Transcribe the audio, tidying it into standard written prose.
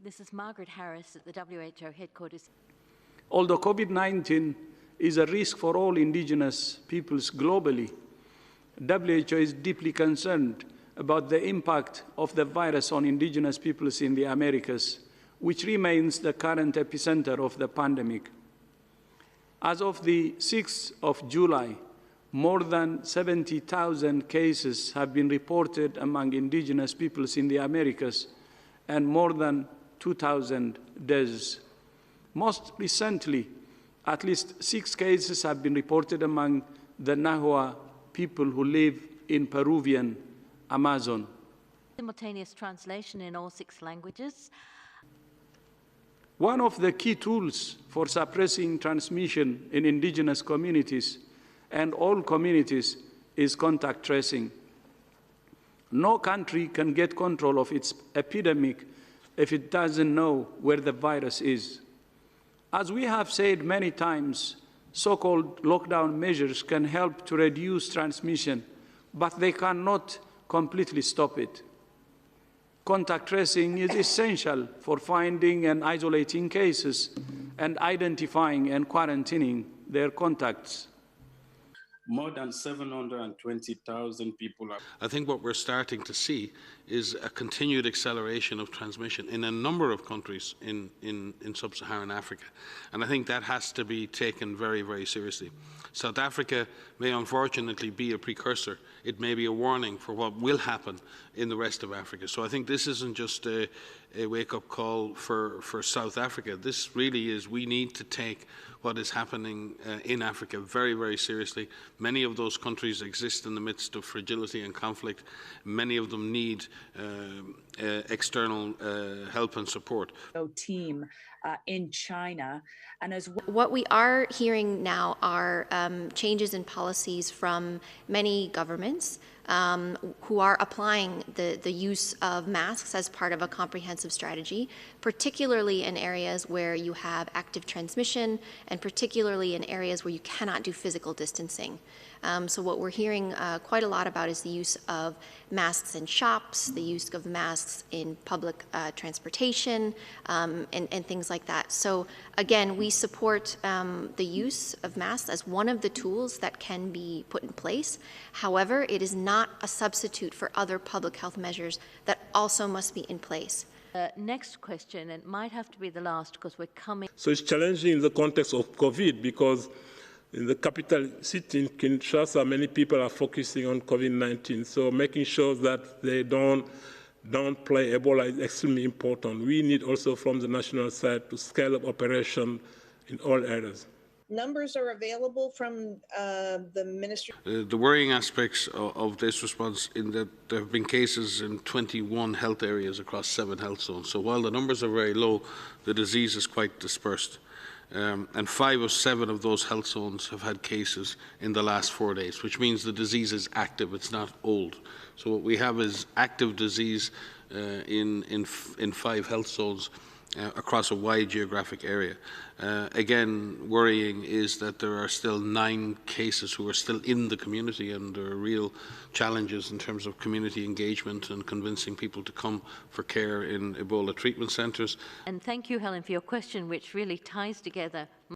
This is Margaret Harris at the WHO headquarters. Although COVID-19 is a risk for all indigenous peoples globally, WHO is deeply concerned about the impact of the virus on indigenous peoples in the Americas, which remains the current epicenter of the pandemic. As of the 6th of July, more than 70,000 cases have been reported among indigenous peoples in the Americas and more than 2,000 deaths. Most recently, at least 6 cases have been reported among the Nahua people who live in Peruvian Amazon. Simultaneous translation in all 6 languages. One of the key tools for suppressing transmission in indigenous communities and all communities is contact tracing. No country can get control of its epidemic if it doesn't know where the virus is. As we have said many times, so-called lockdown measures can help to reduce transmission, but they cannot completely stop it. Contact tracing is essential for finding and isolating cases and identifying and quarantining their contacts. More than 720,000 people are... I think what we're starting to see is a continued acceleration of transmission in a number of countries in sub-Saharan Africa. And I think that has to be taken very, very seriously. South Africa may unfortunately be a precursor. It may be a warning for what will happen in the rest of Africa. So I think this isn't just a wake-up call for South Africa. This really is, we need to take what is happening in Africa very, very seriously. Many of those countries exist in the midst of fragility and conflict. Many of them need external help and support. Team in China, and as what we are hearing now are changes in policies from many governments who are applying the use of masks as part of a comprehensive strategy, particularly in areas where you have active transmission and particularly in areas where you cannot do physical distancing. So what we're hearing quite a lot about is the use of masks in shops, the use of masks in public transportation, and things like that. So again, we support the use of masks as one of the tools that can be put in place. However, it is not a substitute for other public health measures that also must be in place. Next question, and it might have to be the last because we're coming. So it's challenging in the context of COVID because in the capital city in Kinshasa, many people are focusing on COVID-19. So making sure that they don't play Ebola is extremely important. We need also from the national side to scale up operation in all areas. Numbers are available from the ministry. The worrying aspects of this response in that there have been cases in 21 health areas across 7 health zones. So while the numbers are very low, the disease is quite dispersed. And 5 of 7 of those health zones have had cases in the last 4 days, which means the disease is active, it's not old. So what we have is active disease in 5 health zones across a wide geographic area. Again, worrying is that there are still 9 cases who are still in the community, and there are real challenges in terms of community engagement and convincing people to come for care in Ebola treatment centres. And thank you, Helen, for your question, which really ties together